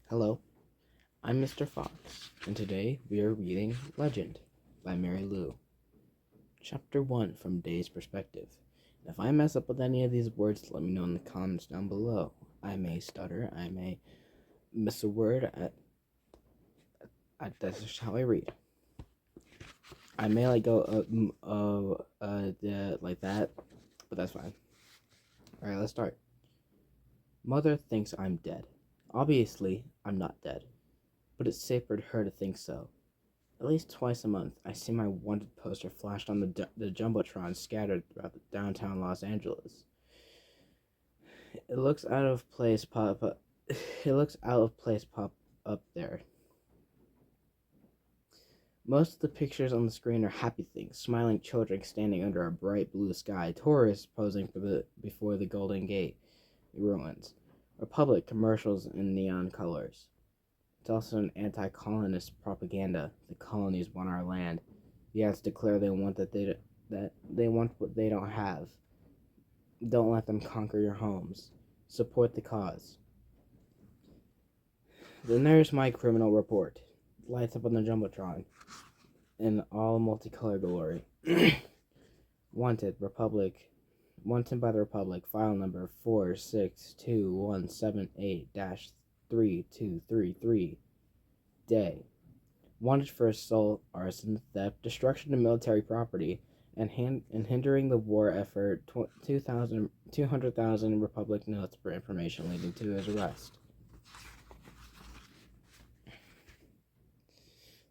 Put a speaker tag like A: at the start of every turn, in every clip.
A: Hello, I'm Mr. Fox, and today we are reading Legend by Mary Lou, Chapter 1 from Day's Perspective. And if I mess up with any of these words, let me know in the comments down below. I may stutter, I may miss a word, that's just how I read. I may go like that, but that's fine. Alright, let's start. Mother thinks I'm dead. Obviously, I'm not dead, but it's safe for her to think so. At least twice a month, I see my wanted poster flashed on the jumbotron scattered throughout downtown Los Angeles. It looks out of place pop up. It looks out of place pop up there. Most of the pictures on the screen are happy things: smiling children standing under a bright blue sky, tourists posing before the Golden Gate ruins, Republic commercials in neon colors. It's also an anti-colonist propaganda. The colonies want our land. The ads declare they want that they want what they don't have. Don't let them conquer your homes. Support the cause. Then there's my criminal report. Lights up on the jumbotron in all multicolor glory. Wanted by the Republic. File number 4621778-3233. Day. Wanted for assault, arson, theft, destruction of military property, and hindering the war effort. 200,000 Republic notes for information leading to his arrest.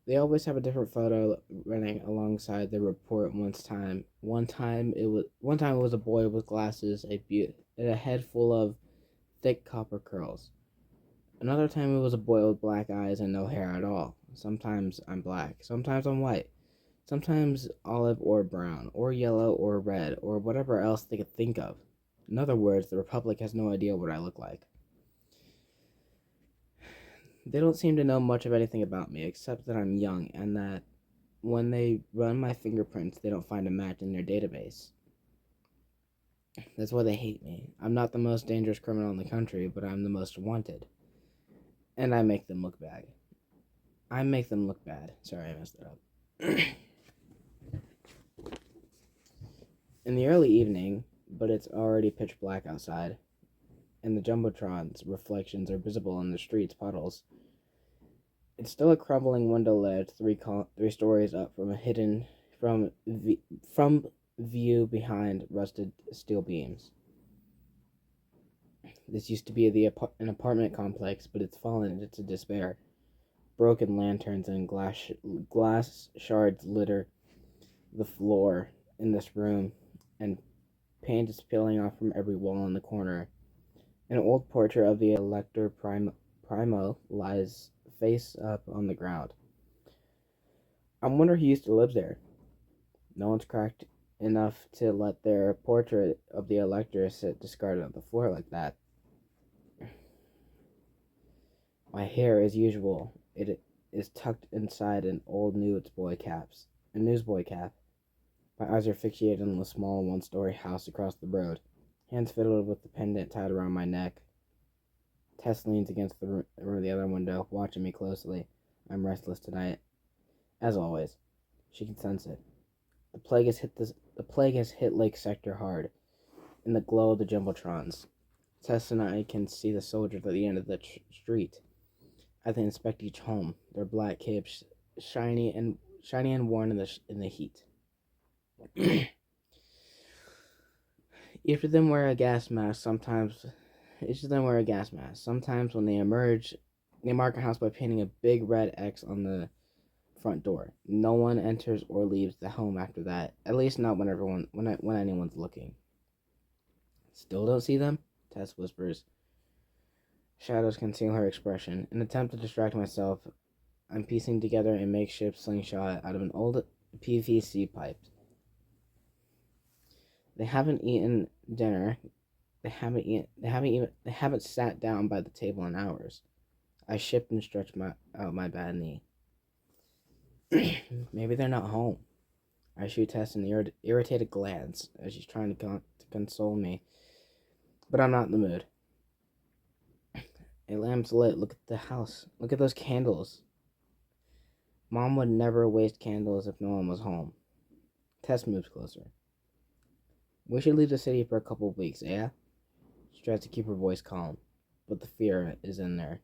A: They always have a different photo running alongside the report. One time it was a boy with glasses, and a head full of thick copper curls. Another time it was a boy with black eyes and no hair at all. Sometimes I'm black, sometimes I'm white, sometimes olive or brown, or yellow or red, or whatever else they could think of. In other words, the Republic has no idea what I look like. They don't seem to know much of anything about me, except that I'm young, and that when they run my fingerprints, they don't find a match in their database. That's why they hate me. I'm not the most dangerous criminal in the country, but I'm the most wanted. And I make them look bad. Sorry, I messed it up. In the early evening, but it's already pitch black outside, and the Jumbotron's reflections are visible in the street's puddles. It's still a crumbling window ledge, three stories up from view behind rusted steel beams. This used to be an apartment complex, but it's fallen into despair. Broken lanterns and glass shards litter the floor in this room, and paint is peeling off from every wall in the corner. An old portrait of the Elector Primo lies face up on the ground. I wonder who used to live there. No one's cracked enough to let their portrait of the Elector sit discarded on the floor like that. My hair, as usual, it is tucked inside an old newsboy cap. My eyes are fixated on the small one-story house across the road, hands fiddled with the pendant tied around my neck. Tess leans against the other window, watching me closely. I'm restless tonight, as always. She can sense it. The plague has hit Lake Sector hard. In the glow of the jumbotrons, Tess and I can see the soldiers at the end of the street. As they inspect each home, their black capes shiny and worn in the heat. Each of them wear a gas mask. Sometimes when they emerge, they mark a house by painting a big red X on the front door. No one enters or leaves the home after that. At least not when anyone's looking. Still don't see them? Tess whispers. Shadows conceal her expression. In an attempt to distract myself, I'm piecing together a makeshift slingshot out of an old PVC pipe. They haven't eaten dinner. They haven't sat down by the table in hours. I shift and stretch out my bad knee. Maybe they're not home. I shoot Tess an irritated glance as she's trying to console me, but I'm not in the mood. A lamp's lit. Look at the house. Look at those candles. Mom would never waste candles if no one was home. Tess moves closer. We should leave the city for a couple of weeks, eh? She tries to keep her voice calm, but the fear is in there.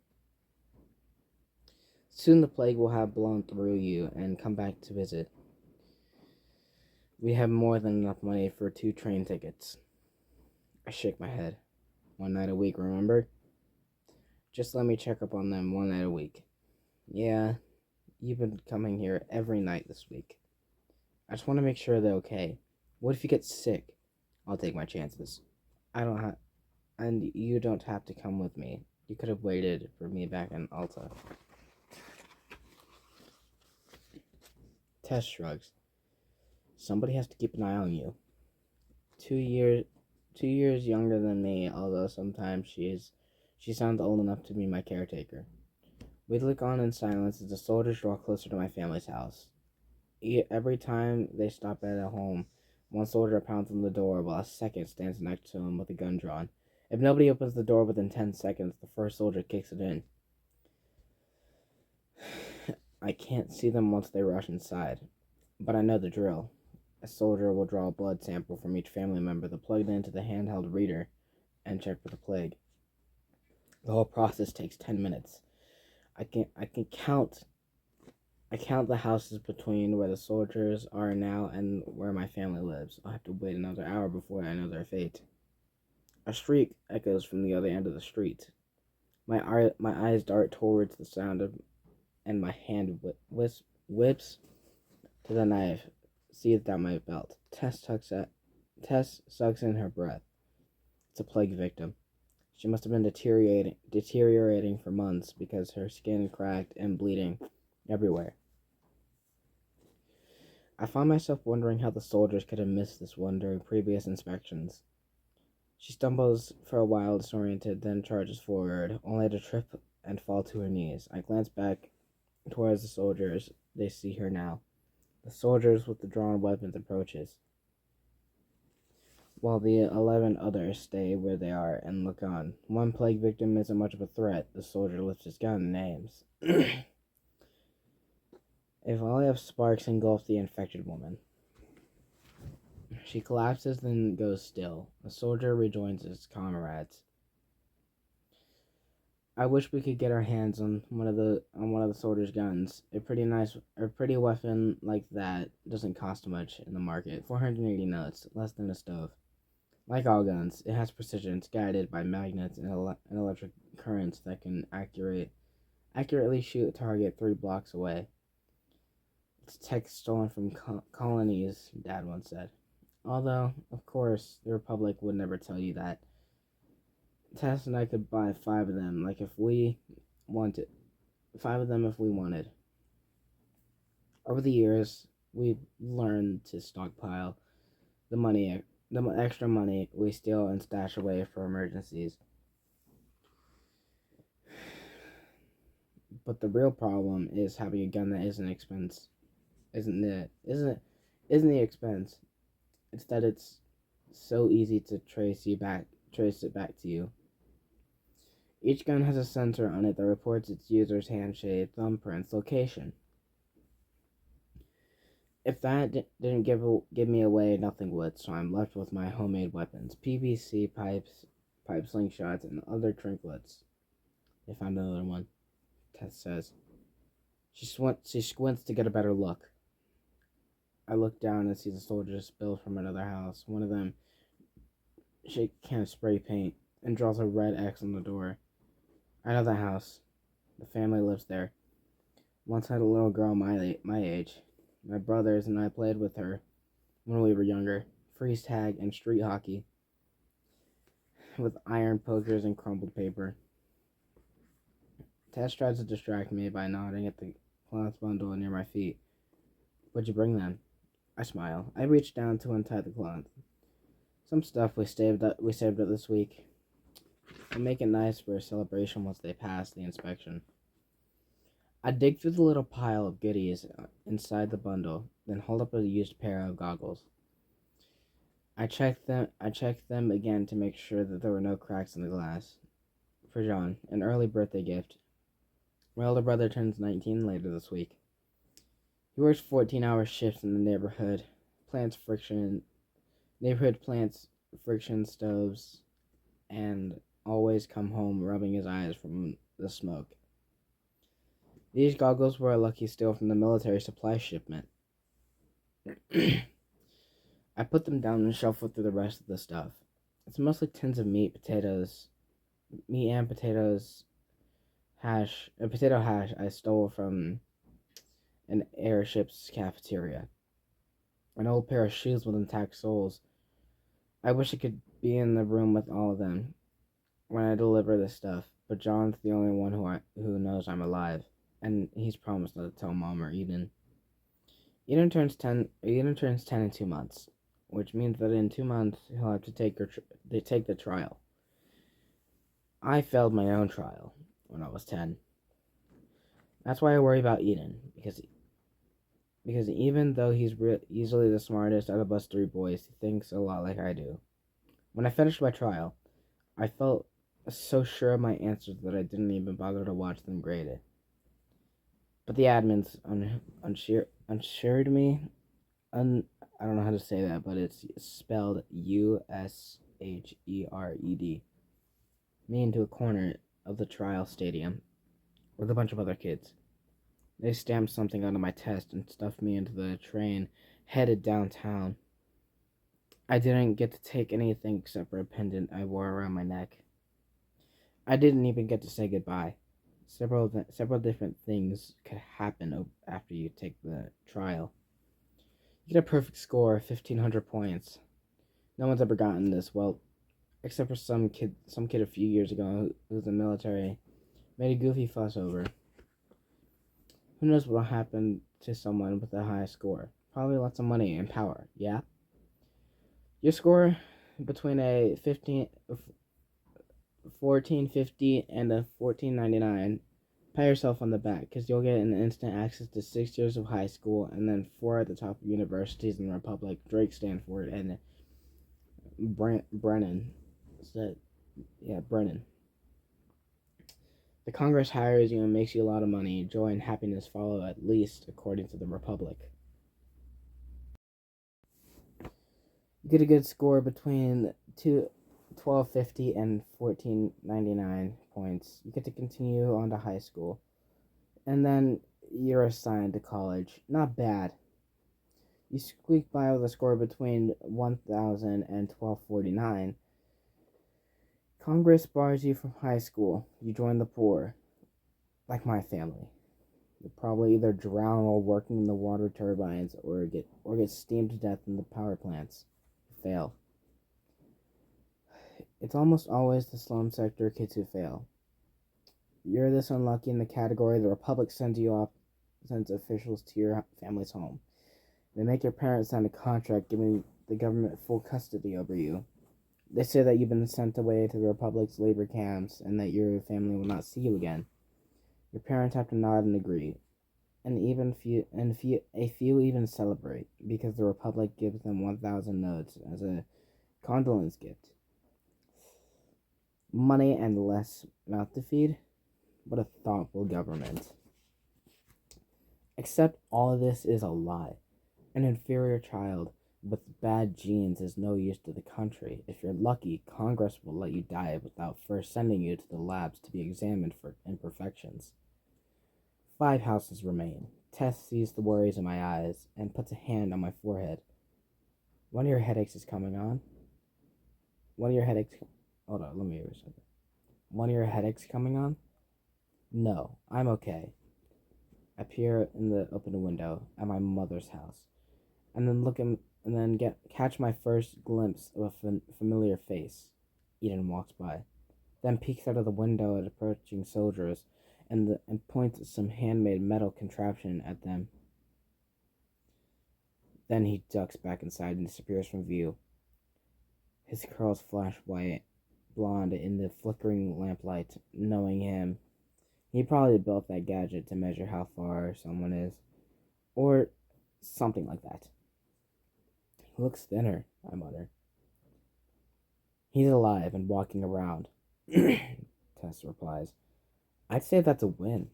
A: Soon the plague will have blown through you and come back to visit. We have more than enough money for 2 train tickets. I shake my head. 1 night a week, remember? Just let me check up on them 1 night a week. Yeah, you've been coming here every night this week. I just want to make sure they're okay. What if you get sick? I'll take my chances. I don't have, and you don't have to come with me. You could have waited for me back in Alta. Tess shrugs. Somebody has to keep an eye on you. 2 years younger than me, although sometimes she sounds old enough to be my caretaker. We look on in silence as the soldiers draw closer to my family's house. Every time they stop at a home, one soldier pounds on the door while a second stands next to him with a gun drawn. If nobody opens the door within 10 seconds, the first soldier kicks it in. I can't see them once they rush inside, but I know the drill. A soldier will draw a blood sample from each family member, then plug it into the handheld reader and check for the plague. The whole process takes 10 minutes. I can count the houses between where the soldiers are now and where my family lives. I'll have to wait another hour before I know their fate. A shriek echoes from the other end of the street. My eyes dart towards the sound of, and my hand whips to the knife seized at my belt. Tess sucks in her breath. It's a plague victim. She must have been deteriorating for months because her skin cracked and bleeding everywhere. I find myself wondering how the soldiers could have missed this one during previous inspections. She stumbles for a while, disoriented, then charges forward, only to trip and fall to her knees. I glance back towards the soldiers. They see her now. The soldiers with the drawn weapons approaches, while the 11 others stay where they are and look on. One plague victim isn't much of a threat. The soldier lifts his gun and aims. A volley of sparks engulfs the infected woman. She collapses, then goes still. The soldier rejoins his comrades. I wish we could get our hands on one of the soldiers' guns. A pretty weapon like that doesn't cost much in the market. 480 notes, less than a stove. Like all guns, it has precision. It's guided by magnets and electric currents that can accurately shoot a target 3 blocks away. It's tech stolen from colonies, Dad once said. Although, of course, the Republic would never tell you that. Tess and I could buy 5 of them, like if we wanted. 5 of them if we wanted. Over the years, we've learned to stockpile the extra money we steal and stash away for emergencies. But the real problem is having a gun that isn't the expense. It's that it's so easy to trace it back to you. Each gun has a sensor on it that reports its user's handshake, thumbprints, location. If that didn't give me away, nothing would, so I'm left with my homemade weapons. PVC pipes, pipe slingshots, and other trinkets. They found another one, Tess says. She squints to get a better look. I look down and see the soldiers spilled from another house. One of them shakes a can of spray paint and draws a red X on the door. I know the house. The family lives there. Once had a little girl my age. My brothers and I played with her when we were younger. Freeze tag and street hockey with iron pokers and crumpled paper. Tess tries to distract me by nodding at the cloth bundle near my feet. What'd you bring then? I smile. I reach down to untie the cloth. Some stuff we saved up this week. We'll make it nice for a celebration once they pass the inspection. I dig through the little pile of goodies inside the bundle, then hold up a used pair of goggles. I check them again to make sure that there were no cracks in the glass. for John, an early birthday gift. My older brother turns 19 later this week. He works 14-hour shifts in the neighborhood, plants friction stoves, and always come home rubbing his eyes from the smoke. These goggles were a lucky steal from the military supply shipment. I put them down and shuffled through the rest of the stuff. It's mostly tins of meat and potatoes, potato hash I stole from an airship's cafeteria. An old pair of shoes with intact soles. I wish I could be in the room with all of them when I deliver this stuff, but John's the only one who knows I'm alive, and he's promised not to tell Mom or Eden. Eden turns 10 in 2 months, which means that in 2 months he'll have to take the trial. I failed my own trial when I was 10. That's why I worry about Eden, because even though he's easily the smartest out of us 3 boys, he thinks a lot like I do. When I finished my trial, I felt so sure of my answers that I didn't even bother to watch them graded. But the admins unssured me. I don't know how to say that, but it's spelled USHERED. Me into a corner of the trial stadium with a bunch of other kids. They stamped something onto my test and stuffed me into the train headed downtown. I didn't get to take anything except for a pendant I wore around my neck. I didn't even get to say goodbye. Several different things could happen after you take the trial. You get a perfect score of 1,500 points. No one's ever gotten this, well, except for some kid a few years ago who's in the military made a goofy fuss over. Who knows what will happen to someone with a high score? Probably lots of money and power, yeah? Your score between a 1450 and a 1499, pat yourself on the back, because you'll get an instant access to 6 years of high school and then 4 at the top universities in the Republic: Drake, Stanford, and Brennan. Brennan. The Congress hires you and makes you a lot of money. Joy and happiness follow, at least according to the Republic. You get a good score between 1250 and 1499 points. You get to continue on to high school. And then you're assigned to college. Not bad. You squeak by with a score between 1000 and 1249. Congress bars you from high school. You join the poor. Like my family. You'll probably either drown while working in the water turbines or get steamed to death in the power plants. Fail. It's almost always the slum sector kids who fail. You're this unlucky in the category the Republic sends officials to your family's home. They make your parents sign a contract giving the government full custody over you. They say that you've been sent away to the Republic's labor camps and that your family will not see you again. Your parents have to nod and agree, and a few even celebrate because the Republic gives them 1,000 notes as a condolence gift. Money and less mouth to feed. What a thoughtful government. Except all of this is a lie. An inferior child with bad genes is no use to the country. If you're lucky, Congress will let you die without first sending you to the labs to be examined for imperfections. 5 houses remain. Tess sees the worries in my eyes and puts a hand on my forehead. One of your headaches is coming on. Hold on, let me reset that. One of your headaches coming on? No, I'm okay. I peer in the open window at my mother's house, and then catch my first glimpse of a familiar face. Eden walks by, then peeks out of the window at approaching soldiers, and points at some handmade metal contraption at them. Then he ducks back inside and disappears from view. His curls flash white, blonde in the flickering lamplight. Knowing him, he probably built that gadget to measure how far someone is, or something like that. He looks thinner, I mutter. He's alive and walking around, Tess Tess replies. I'd say that's a win.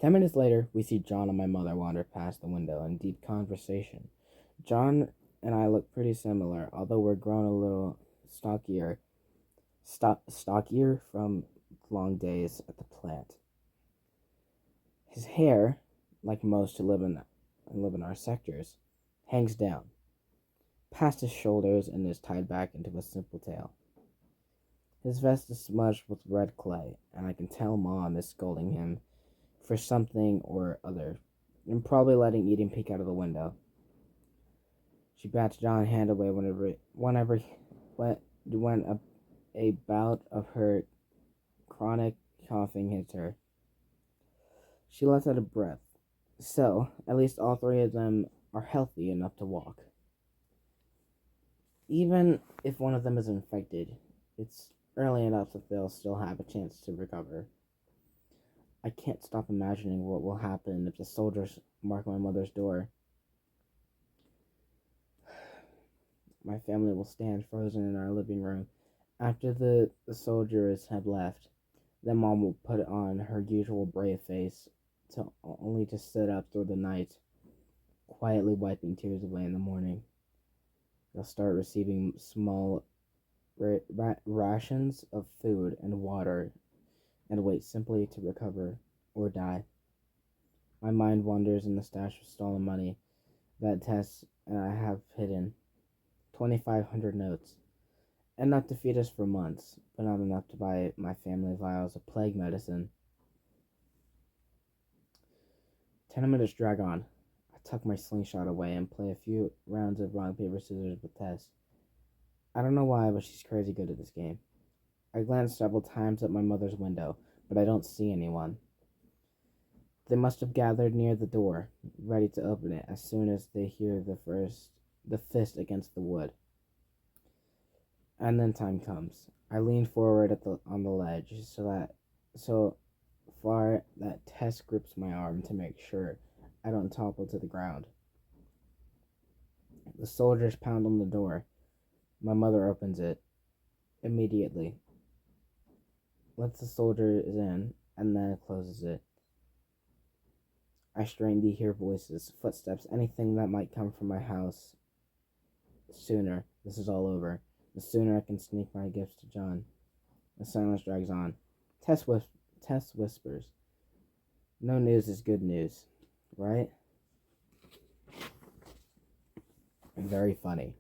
A: 10 minutes later, we see John and my mother wander past the window in deep conversation. John and I look pretty similar, although we're grown a little stockier from long days at the plant. His hair, like most who live in our sectors, hangs down past his shoulders and is tied back into a simple tail. His vest is smudged with red clay, and I can tell Mom is scolding him for something or other, and probably letting Eden peek out of the window. She bats John's hand away when a bout of her chronic coughing hits her. She lets out a breath. So, at least all three of them are healthy enough to walk. Even if one of them is infected, it's early enough that they'll still have a chance to recover. I can't stop imagining what will happen if the soldiers mark my mother's door. My family will stand frozen in our living room after the soldiers have left. Then Mom will put on her usual brave face, only to sit up through the night, quietly wiping tears away in the morning. They'll start receiving small rations of food and water and wait simply to recover or die. My mind wanders in the stash of stolen money that Tess and I have hidden. 2,500 notes. Enough to feed us for months, but not enough to buy my family vials of plague medicine. 10 minutes drag on. I tuck my slingshot away and play a few rounds of rock, paper, scissors with Tess. I don't know why, but she's crazy good at this game. I glance several times at my mother's window, but I don't see anyone. They must have gathered near the door, ready to open it as soon as they hear the fist against the wood. And then time comes. I lean forward on the ledge so far that Tess grips my arm to make sure I don't topple to the ground. The soldiers pound on the door. My mother opens it immediately, lets the soldiers in, and then closes it. I strain to hear voices, footsteps, anything that might come from my house. Sooner this is all over, the sooner I can sneak my gifts to John. The silence drags on. Tess whispers, "No news is good news, right?" Very funny.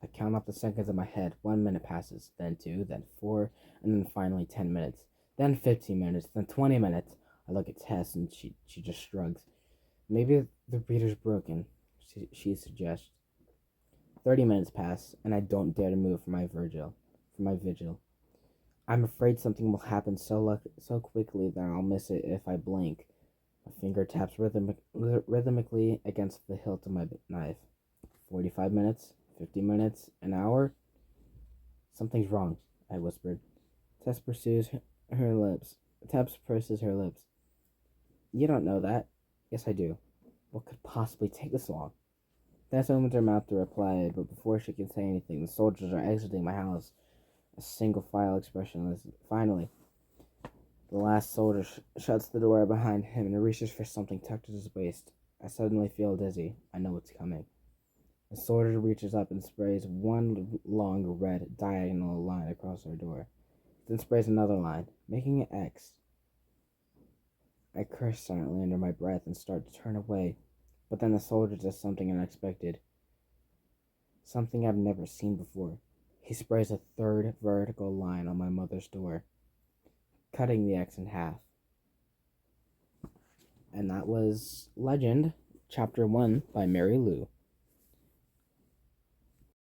A: I count off the seconds in my head. 1 minute passes, then 2, then 4, and then finally 10 minutes. Then 15 minutes, then 20 minutes. I look at Tess and she just shrugs. Maybe the reader's broken, she suggests. 30 minutes pass, and I don't dare to move from my vigil. I'm afraid something will happen so quickly that I'll miss it if I blink. My finger taps rhythmically against the hilt of my knife. 45 minutes, 50 minutes, an hour? Something's wrong, I whispered. Tess purses her lips. You don't know that. Yes, I do. What could possibly take this long? Tess opens her mouth to reply, but before she can say anything, the soldiers are exiting my house. A single file expression. Finally, the last soldier shuts the door behind him and reaches for something tucked at his waist. I suddenly feel dizzy. I know what's coming. The soldier reaches up and sprays one long red diagonal line across our door, then sprays another line, making an X. I curse silently under my breath and start to turn away, but then the soldier does something unexpected. Something I've never seen before. He sprays a third vertical line on my mother's door, cutting the X in half. And that was Legend, Chapter 1 by Mary Lou.